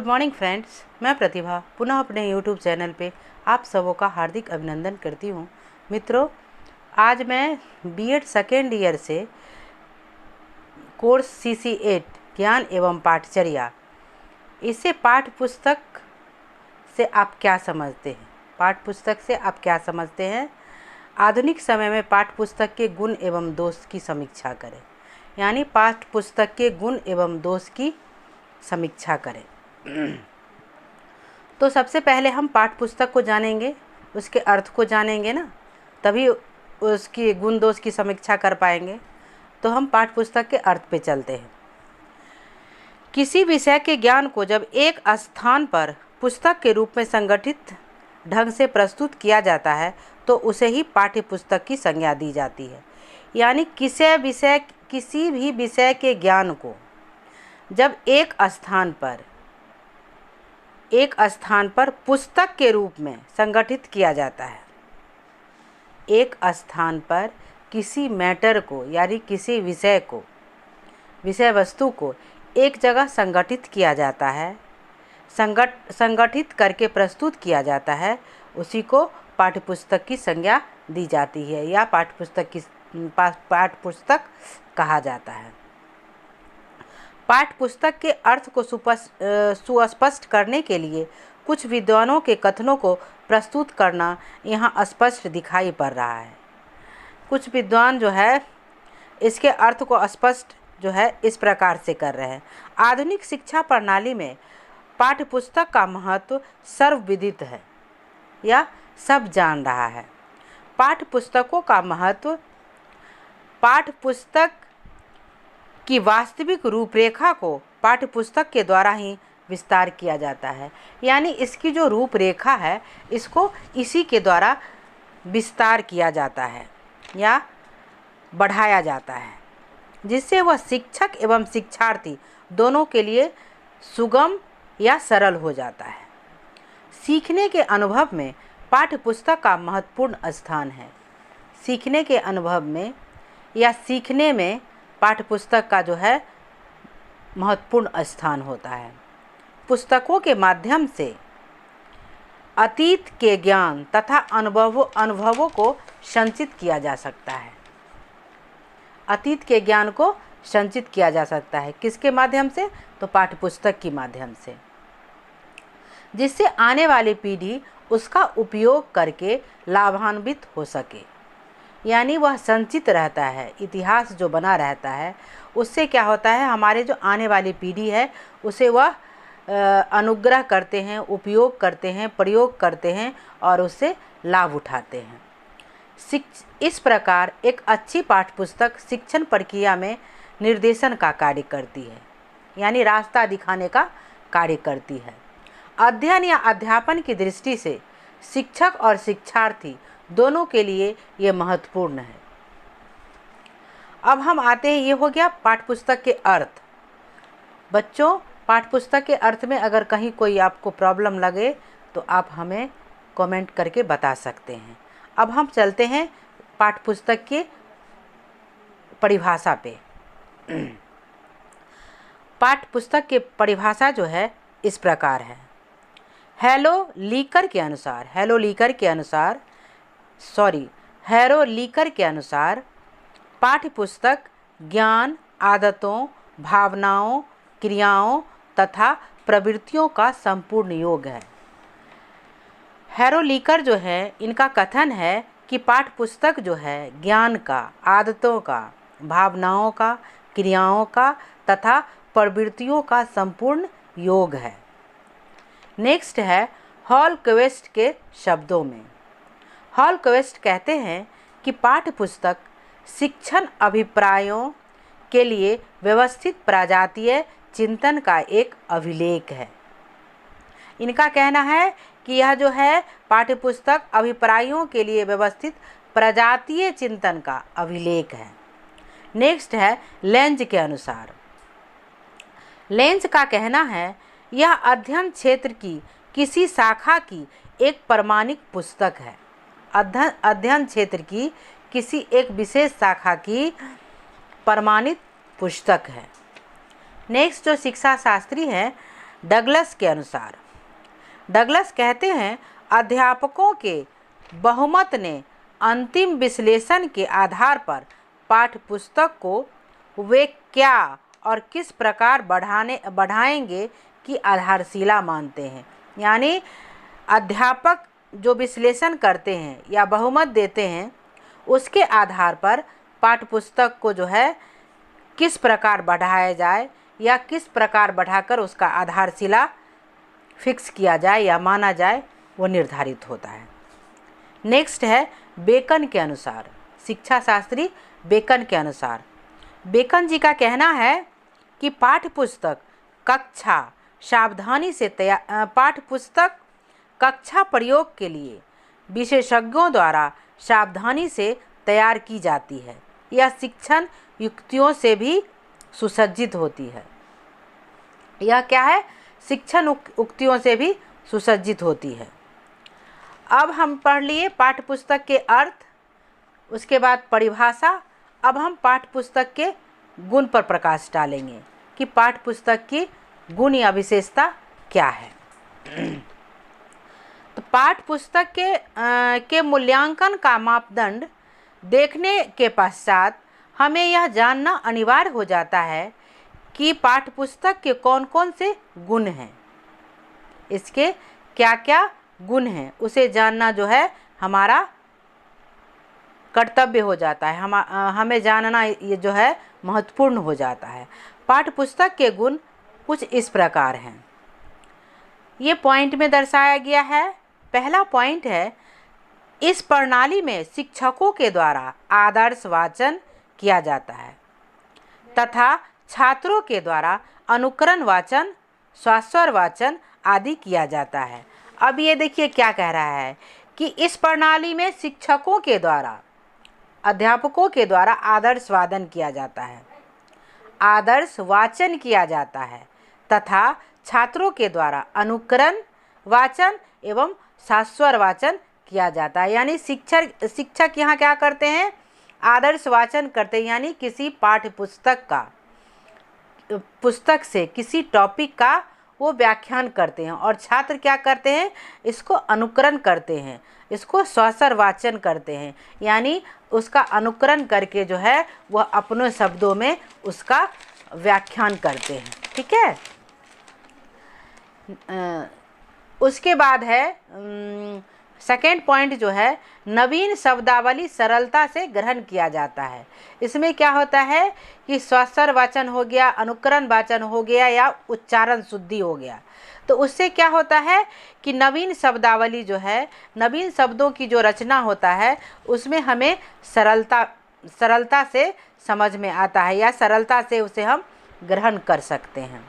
Morning friends, मैं प्रतिभा पुनः अपने यूट्यूब चैनल पे आप सबों का हार्दिक अभिनंदन करती हूँ। मित्रों, आज मैं बीएड सेकेंड ईयर से कोर्स CC8 ज्ञान एवं पाठचर्या, इसे पाठ्य पुस्तक से आप क्या समझते हैं, पाठ्य पुस्तक से आप क्या समझते हैं, आधुनिक समय में पाठ्य पुस्तक के गुण एवं दोष की समीक्षा करें। यानी पाठ्य पुस्तक के गुण एवं दोष की समीक्षा करें। तो सबसे पहले हम पाठ्य पुस्तक को जानेंगे, उसके अर्थ को जानेंगे ना, तभी उसकी गुण दोष की समीक्षा कर पाएंगे। तो हम पाठ्य पुस्तक के अर्थ पे चलते हैं। किसी विषय के ज्ञान को जब एक स्थान पर पुस्तक के रूप में संगठित ढंग से प्रस्तुत किया जाता है तो उसे ही पाठ्य पुस्तक की संज्ञा दी जाती है। यानी किसी भी विषय के ज्ञान को जब एक स्थान पर पुस्तक के रूप में संगठित किया जाता है, एक स्थान पर किसी मैटर को यानी किसी विषय वस्तु को एक जगह संगठित किया जाता है, संगठित करके प्रस्तुत किया जाता है, उसी को पाठ्य पुस्तक की संज्ञा दी जाती है या पाठ्य पुस्तक कहा जाता है। पाठ्य पुस्तक के अर्थ को सुस्पष्ट करने के लिए कुछ विद्वानों के कथनों को प्रस्तुत करना यहाँ स्पष्ट दिखाई पड़ रहा है। कुछ विद्वान जो है इसके अर्थ को स्पष्ट जो है इस प्रकार से कर रहे हैं। आधुनिक शिक्षा प्रणाली में पाठ्य पुस्तक का महत्व सर्वविदित है या सब जान रहा है। पाठ्य पुस्तकों का महत्व पाठ्य पुस्तक की वास्तविक रूपरेखा को पाठ्य पुस्तक के द्वारा ही विस्तार किया जाता है। यानी इसकी जो रूपरेखा है इसको इसी के द्वारा विस्तार किया जाता है या बढ़ाया जाता है, जिससे वह शिक्षक एवं शिक्षार्थी दोनों के लिए सुगम या सरल हो जाता है। सीखने के अनुभव में पाठ्य पुस्तक का महत्वपूर्ण स्थान है। सीखने के अनुभव में या सीखने में पाठ्य पुस्तक का जो है महत्वपूर्ण स्थान होता है। पुस्तकों के माध्यम से अतीत के ज्ञान तथा अनुभवों को संचित किया जा सकता है। अतीत के ज्ञान को संचित किया जा सकता है किसके माध्यम से? तो पाठ्य पुस्तक के माध्यम से, जिससे आने वाली पीढ़ी उसका उपयोग करके लाभान्वित हो सके। यानी वह संचित रहता है, इतिहास जो बना रहता है उससे क्या होता है, हमारे जो आने वाली पीढ़ी है उसे वह अनुग्रह करते हैं, उपयोग करते हैं, प्रयोग करते हैं और उससे लाभ उठाते हैं। इस प्रकार एक अच्छी पाठ्यपुस्तक शिक्षण प्रक्रिया में निर्देशन का कार्य करती है, यानी रास्ता दिखाने का कार्य करती है। अध्ययन या अध्यापन की दृष्टि से शिक्षक और शिक्षार्थी दोनों के लिए ये महत्वपूर्ण है। अब हम आते हैं, ये हो गया पाठ्यपुस्तक के अर्थ। बच्चों, पाठ्यपुस्तक के अर्थ में अगर कहीं कोई आपको प्रॉब्लम लगे तो आप हमें कमेंट करके बता सकते हैं। अब हम चलते हैं पाठ्यपुस्तक की परिभाषा पे। पाठ्यपुस्तक की परिभाषा जो है इस प्रकार है। हैरो लीकर के अनुसार पाठ्यपुस्तक ज्ञान, आदतों, भावनाओं, क्रियाओं तथा प्रवृत्तियों का संपूर्ण योग है। हैरो लीकर जो है इनका कथन है कि पाठ्यपुस्तक जो है ज्ञान का, आदतों का, भावनाओं का, क्रियाओं का तथा प्रवृत्तियों का संपूर्ण योग है। नेक्स्ट है हॉलक्वेस्ट के शब्दों में। हॉलक्वेस्ट कहते हैं कि पाठ्यपुस्तक शिक्षण अभिप्रायों के लिए व्यवस्थित प्रजातीय चिंतन का एक अभिलेख है। इनका कहना है कि यह जो है पाठ्यपुस्तक अभिप्रायों के लिए व्यवस्थित प्रजातीय चिंतन का अभिलेख है। नेक्स्ट है लेंज के अनुसार। लेंज का कहना है यह अध्ययन क्षेत्र की किसी शाखा की एक प्रमाणिक पुस्तक है। अध्ययन क्षेत्र की किसी एक विशेष शाखा की प्रमाणित पुस्तक है। नेक्स्ट जो शिक्षा शास्त्री है डगलस के अनुसार। डगलस कहते हैं, अध्यापकों के बहुमत ने अंतिम विश्लेषण के आधार पर पाठ्यपुस्तक को वे क्या और किस प्रकार बढ़ाएंगे की आधारशिला मानते हैं। यानी अध्यापक जो विश्लेषण करते हैं या बहुमत देते हैं, उसके आधार पर पाठ्यपुस्तक को जो है किस प्रकार बढ़ाया जाए या किस प्रकार बढ़ाकर उसका आधारशिला फिक्स किया जाए या माना जाए, वो निर्धारित होता है। नेक्स्ट है बेकन के अनुसार। शिक्षा शास्त्री बेकन के अनुसार, बेकन जी का कहना है कि पाठ्यपुस्तक कक्षा प्रयोग के लिए विशेषज्ञों द्वारा सावधानी से तैयार की जाती है। यह शिक्षण युक्तियों से भी सुसज्जित होती है। यह क्या है? शिक्षण उक्तियों से भी सुसज्जित होती है। अब हम पढ़ लिए पाठ्यपुस्तक के अर्थ, उसके बाद परिभाषा। अब हम पाठ्यपुस्तक के गुण पर प्रकाश डालेंगे कि पाठ्यपुस्तक की गुण या विशेषता क्या है। तो पाठ्यपुस्तक के मूल्यांकन का मापदंड देखने के पश्चात हमें यह जानना अनिवार्य हो जाता है कि पाठ्यपुस्तक के कौन कौन से गुण हैं, इसके क्या क्या गुण हैं, उसे जानना जो है हमारा कर्तव्य हो जाता है। हमें जानना ये जो है महत्वपूर्ण हो जाता है। पाठ्यपुस्तक के गुण कुछ इस प्रकार हैं, ये पॉइंट में दर्शाया गया है। पहला पॉइंट है, इस प्रणाली में शिक्षकों के द्वारा आदर्श वाचन किया जाता है तथा छात्रों के द्वारा अनुकरण वाचन, स्वास्वर वाचन आदि किया जाता है। अब ये देखिए क्या कह रहा है कि इस प्रणाली में शिक्षकों के द्वारा, अध्यापकों के द्वारा आदर्श वादन किया जाता है, आदर्श वाचन किया जाता है तथा छात्रों के द्वारा अनुकरण वाचन एवं शास्वर वाचन किया जाता है। यानी शिक्षक यहाँ क्या करते हैं? आदर्श वाचन करते हैं, यानी किसी पुस्तक से किसी टॉपिक का वो व्याख्यान करते हैं और छात्र क्या करते हैं? इसको अनुकरण करते हैं, इसको स्वास्वर वाचन करते हैं, यानी उसका अनुकरण करके जो है वह अपने शब्दों में उसका व्याख्यान करते हैं। ठीक है। उसके बाद है सेकेंड पॉइंट जो है, नवीन शब्दावली सरलता से ग्रहण किया जाता है। इसमें क्या होता है कि स्वास्वर वाचन हो गया, अनुकरण वाचन हो गया या उच्चारण शुद्धि हो गया, तो उससे क्या होता है कि नवीन शब्दावली जो है, नवीन शब्दों की जो रचना होता है, उसमें हमें सरलता से समझ में आता है या सरलता से उसे हम ग्रहण कर सकते हैं।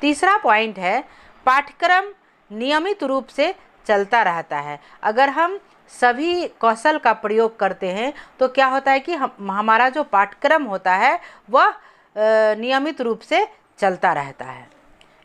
तीसरा पॉइंट है, पाठ्यक्रम नियमित रूप से चलता रहता है। अगर हम सभी कौशल का प्रयोग करते हैं तो क्या होता है कि हमारा जो पाठ्यक्रम होता है वह नियमित रूप से चलता रहता है।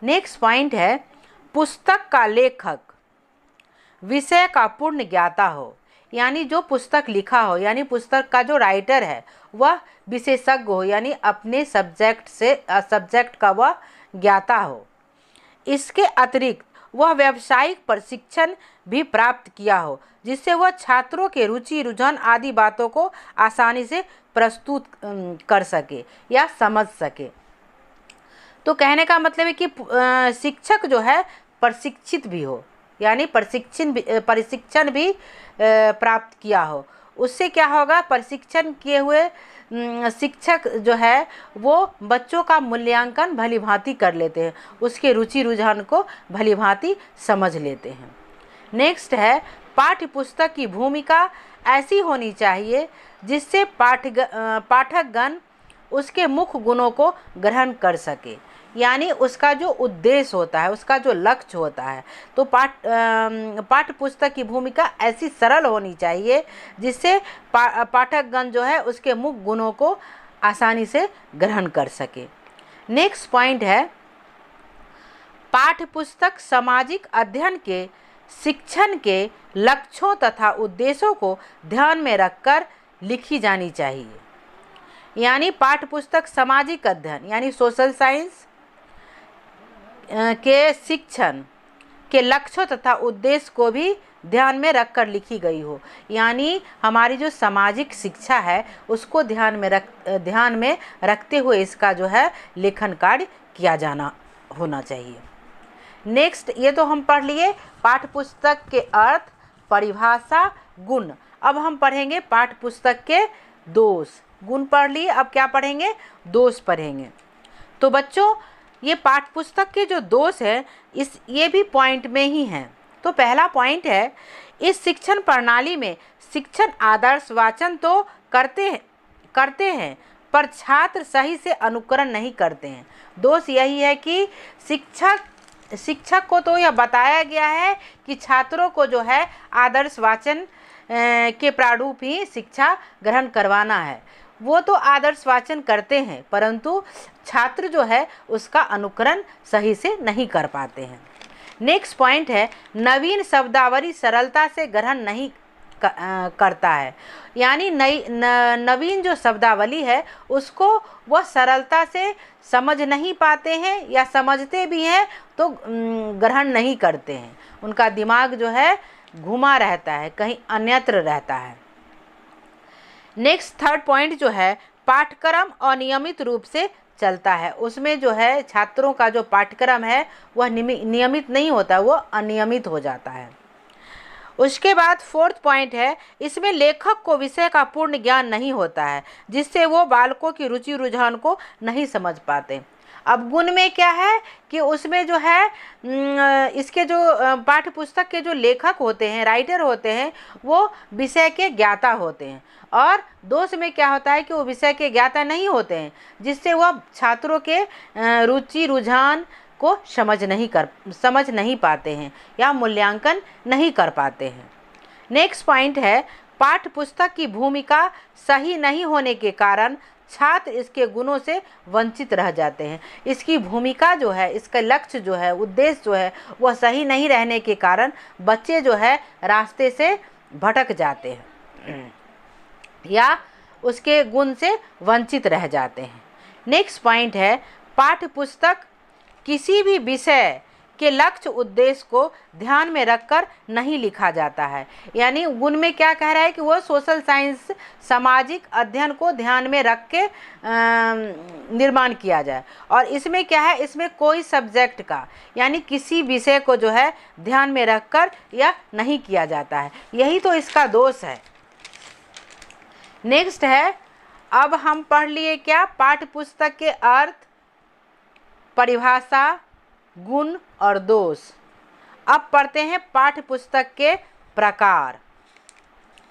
नेक्स्ट पॉइंट है, पुस्तक का लेखक विषय का पूर्ण ज्ञाता हो, यानी जो पुस्तक लिखा हो, यानी पुस्तक का जो राइटर है वह विशेषज्ञ हो, यानी अपने सब्जेक्ट का वह ज्ञाता हो। इसके अतिरिक्त वह व्यावसायिक प्रशिक्षण भी प्राप्त किया हो, जिससे वह छात्रों के रुचि, रुझान आदि बातों को आसानी से प्रस्तुत कर सके या समझ सके। तो कहने का मतलब है कि शिक्षक जो है प्रशिक्षित भी हो, यानी प्रशिक्षण भी प्राप्त किया हो। उससे क्या होगा? प्रशिक्षण किए हुए शिक्षक जो है वो बच्चों का मूल्यांकन भली भांति कर लेते हैं, उसके रुचि रुझान को भली भांति समझ लेते हैं। नेक्स्ट है, पाठ्यपुस्तक की भूमिका ऐसी होनी चाहिए जिससे पाठकगण उसके मुख्य गुणों को ग्रहण कर सके, यानी उसका जो उद्देश्य होता है, उसका जो लक्ष्य होता है। तो पाठ्यपुस्तक की भूमिका ऐसी सरल होनी चाहिए जिससे पाठकगण जो है उसके मुख्य गुणों को आसानी से ग्रहण कर सके। नेक्स्ट पॉइंट है, पाठ्यपुस्तक सामाजिक अध्ययन के शिक्षण के लक्ष्यों तथा उद्देश्यों को ध्यान में रखकर लिखी जानी चाहिए। यानी पाठ्यपुस्तक सामाजिक अध्ययन यानी सोशल साइंस के शिक्षण के लक्ष्यों तथा उद्देश्य को भी ध्यान में रखकर लिखी गई हो। यानी हमारी जो सामाजिक शिक्षा है उसको ध्यान में रखते हुए इसका जो है लेखन कार्य किया जाना होना चाहिए। नेक्स्ट, ये तो हम पढ़ लिए पाठ्य पुस्तक के अर्थ, परिभाषा, गुण। अब हम पढ़ेंगे पाठ्य पुस्तक के दोष। गुण पढ़ लिए, अब क्या पढ़ेंगे? दोष पढ़ेंगे। तो बच्चों, ये पाठ्य पुस्तक के जो दोष है ये भी पॉइंट में ही हैं। तो पहला पॉइंट है, इस शिक्षण प्रणाली में शिक्षण आदर्श वाचन तो करते हैं पर छात्र सही से अनुकरण नहीं करते हैं। दोष यही है कि शिक्षक को तो यह बताया गया है कि छात्रों को जो है आदर्श वाचन के प्रारूप ही शिक्षा ग्रहण करवाना है। वो तो आदर्श वाचन करते हैं परंतु छात्र जो है उसका अनुकरण सही से नहीं कर पाते हैं। नेक्स्ट पॉइंट है, नवीन शब्दावली सरलता से ग्रहण नहीं करता है। यानी नवीन जो शब्दावली है उसको वह सरलता से समझ नहीं पाते हैं या समझते भी हैं तो ग्रहण नहीं करते हैं। उनका दिमाग जो है घुमा रहता है, कहीं अन्यत्र रहता है। नेक्स्ट थर्ड पॉइंट जो है, पाठ्यक्रम अनियमित रूप से चलता है। उसमें जो है छात्रों का जो पाठ्यक्रम है वह नियमित नहीं होता, वो अनियमित हो जाता है। उसके बाद फोर्थ पॉइंट है, इसमें लेखक को विषय का पूर्ण ज्ञान नहीं होता है जिससे वो बालकों की रुचि रुझान को नहीं समझ पाते। अब गुण में क्या है कि उसमें जो है इसके जो पाठ्य पुस्तक के जो लेखक होते हैं, राइटर होते हैं, वो विषय के ज्ञाता होते हैं। और दोष में क्या होता है कि वो विषय के ज्ञाता नहीं होते हैं जिससे वह छात्रों के रुचि रुझान को समझ नहीं पाते हैं या मूल्यांकन नहीं कर पाते हैं। नेक्स्ट पॉइंट है, पाठ्य पुस्तक की भूमिका सही नहीं होने के कारण छात्र इसके गुणों से वंचित रह जाते हैं। इसकी भूमिका जो है, इसका लक्ष्य जो है, उद्देश्य जो है वह सही नहीं रहने के कारण बच्चे जो है रास्ते से भटक जाते हैं या उसके गुण से वंचित रह जाते हैं। नेक्स्ट पॉइंट है, पाठ्य पुस्तक किसी भी विषय के लक्ष्य उद्देश्य को ध्यान में रखकर नहीं लिखा जाता है। यानी गुण में क्या कह रहा है कि वो सोशल साइंस, सामाजिक अध्ययन को ध्यान में रख के निर्माण किया जाए। और इसमें क्या है, इसमें कोई सब्जेक्ट का यानी किसी विषय को जो है ध्यान में रखकर यह नहीं किया जाता है। यही तो इसका दोष है। नेक्स्ट है, अब हम पढ़ लिए क्या, पाठ्य पुस्तक के अर्थ, परिभाषा, गुण और दोष। अब पढ़ते हैं पाठ्य पुस्तक के प्रकार।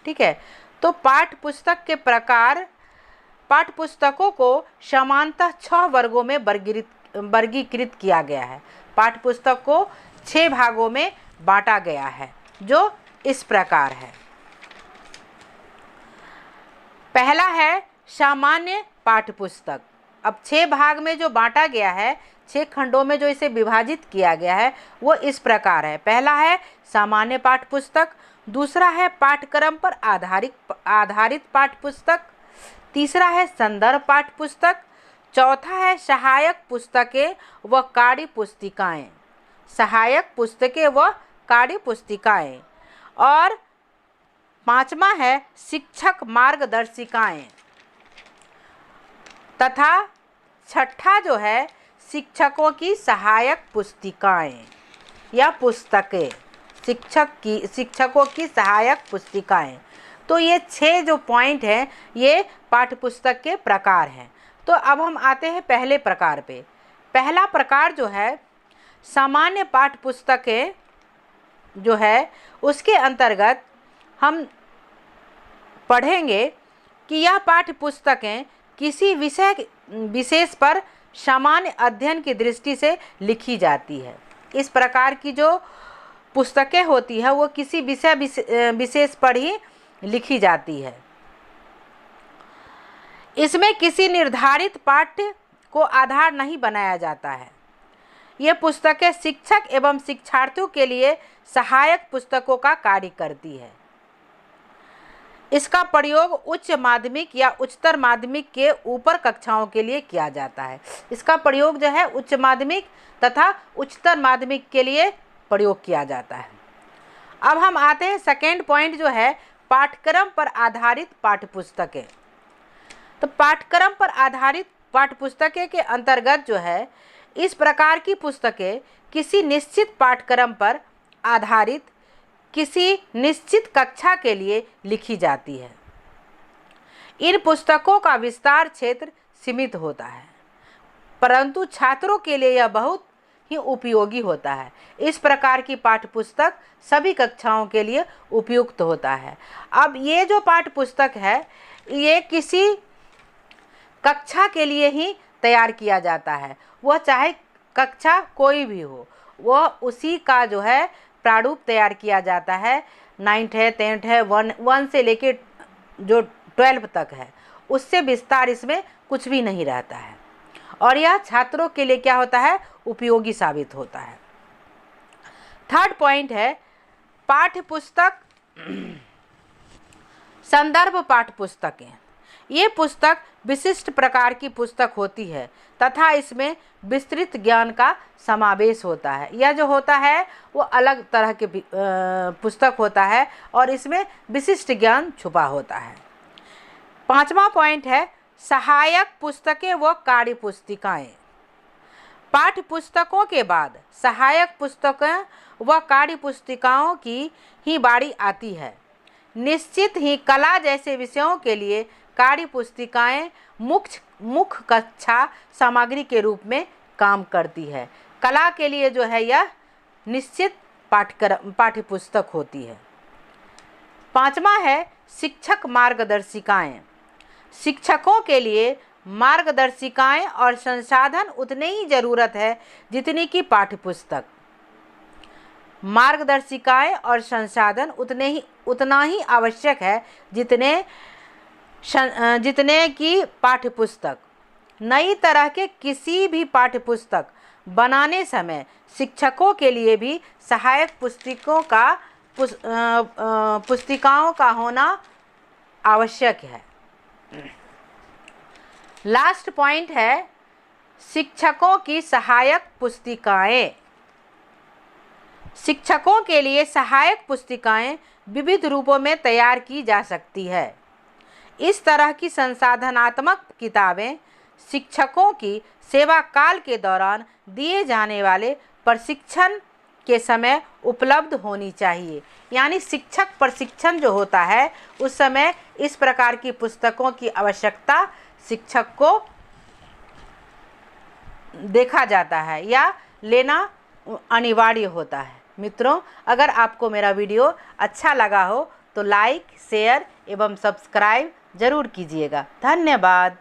ठीक है, तो पाठ्य पुस्तक के प्रकार, पाठ्य पुस्तकों को समानतः 6 वर्गों में वर्गीकृत किया गया है। पाठ्य पुस्तक को 6 भागों में बांटा गया है जो इस प्रकार है। पहला है सामान्य पाठ्य पुस्तक। अब 6 भाग में जो बांटा गया है, 6 खंडों में जो इसे विभाजित किया गया है वो इस प्रकार है। पहला है सामान्य पाठ्य पुस्तक, दूसरा है पाठ्यक्रम पर आधारित पाठ्य पुस्तक, तीसरा है संदर्भ पाठ्य पुस्तक, चौथा है सहायक पुस्तकें व कार्य पुस्तिकाएँ, सहायक पुस्तकें व कार्य पुस्तिकाएँ, और पांचवा है शिक्षक मार्गदर्शिकाएँ, तथा छठा जो है शिक्षकों की सहायक पुस्तिकाएँ या पुस्तकें, शिक्षकों की सहायक पुस्तिकाएँ। तो ये 6 जो पॉइंट हैं ये पाठ्य पुस्तक के प्रकार हैं। तो अब हम आते हैं पहले प्रकार पे। पहला प्रकार जो है सामान्य पाठ्य पुस्तकें जो है उसके अंतर्गत हम पढ़ेंगे कि यह पाठ्य पुस्तकें किसी विषय विशेष पर सामान्य अध्ययन की दृष्टि से लिखी जाती है। इस प्रकार की जो पुस्तकें होती है वो किसी विषय विशेष पर ही लिखी जाती है। इसमें किसी निर्धारित पाठ्य को आधार नहीं बनाया जाता है। ये पुस्तकें शिक्षक एवं शिक्षार्थियों के लिए सहायक पुस्तकों का कार्य करती है। इसका प्रयोग उच्च माध्यमिक या उच्चतर माध्यमिक के ऊपर कक्षाओं के लिए किया जाता है। इसका प्रयोग जो है उच्च माध्यमिक तथा उच्चतर माध्यमिक के लिए प्रयोग किया जाता है। अब हम आते हैं सेकेंड पॉइंट जो है पाठ्यक्रम पर आधारित पाठ्यपुस्तकें। तो पाठ्यक्रम पर आधारित पाठ्यपुस्तकें के अंतर्गत जो है इस प्रकार की पुस्तकें किसी निश्चित पाठ्यक्रम पर आधारित किसी निश्चित कक्षा के लिए लिखी जाती है। इन पुस्तकों का विस्तार क्षेत्र सीमित होता है, परंतु छात्रों के लिए यह बहुत ही उपयोगी होता है। इस प्रकार की पाठ्यपुस्तक सभी कक्षाओं के लिए उपयुक्त होता है। अब ये जो पाठ्यपुस्तक है ये किसी कक्षा के लिए ही तैयार किया जाता है, वह चाहे कक्षा कोई भी हो, वह उसी का जो है प्रारूप तैयार किया जाता है। 9th है, 10th है, 1 से लेके जो 12 तक है, उससे विस्तार इसमें कुछ भी नहीं रहता है और यह छात्रों के लिए क्या होता है, उपयोगी साबित होता है। थर्ड पॉइंट है पाठ्यपुस्तक संदर्भ पाठ्यपुस्तकें। ये पुस्तक विशिष्ट प्रकार की पुस्तक होती है तथा इसमें विस्तृत ज्ञान का समावेश होता है। यह जो होता है वो अलग तरह के पुस्तक होता है और इसमें विशिष्ट ज्ञान छुपा होता है। पांचवा पॉइंट है सहायक पुस्तकें व कार्य पुस्तिकाएँ। पाठ्य पुस्तकों के बाद सहायक पुस्तकें व कार्य पुस्तिकाओं की ही बारी आती है। निश्चित ही कला जैसे विषयों के लिए कार्य पुस्तिकाएँ मुख्य कक्षा सामग्री के रूप में काम करती है। कला के लिए जो है यह निश्चित पाठ्यपुस्तक होती है। पांचवा है शिक्षक मार्गदर्शिकाएँ। शिक्षकों के लिए मार्गदर्शिकाएँ और संसाधन उतने ही ज़रूरत है जितनी कि पाठ्यपुस्तक। मार्गदर्शिकाएँ और संसाधन उतना ही आवश्यक है जितने की पाठ्यपुस्तक। नई तरह के किसी भी पाठ्यपुस्तक बनाने समय शिक्षकों के लिए भी सहायक पुस्तिकाओं का होना आवश्यक है। लास्ट पॉइंट है शिक्षकों की सहायक पुस्तिकाएं। शिक्षकों के लिए सहायक पुस्तिकाएं विविध रूपों में तैयार की जा सकती है। इस तरह की संसाधनात्मक किताबें शिक्षकों की सेवा काल के दौरान दिए जाने वाले प्रशिक्षण के समय उपलब्ध होनी चाहिए। यानी शिक्षक प्रशिक्षण जो होता है उस समय इस प्रकार की पुस्तकों की आवश्यकता शिक्षक को देखा जाता है या लेना अनिवार्य होता है। मित्रों, अगर आपको मेरा वीडियो अच्छा लगा हो तो लाइक, शेयर एवं सब्सक्राइब ज़रूर कीजिएगा। धन्यवाद।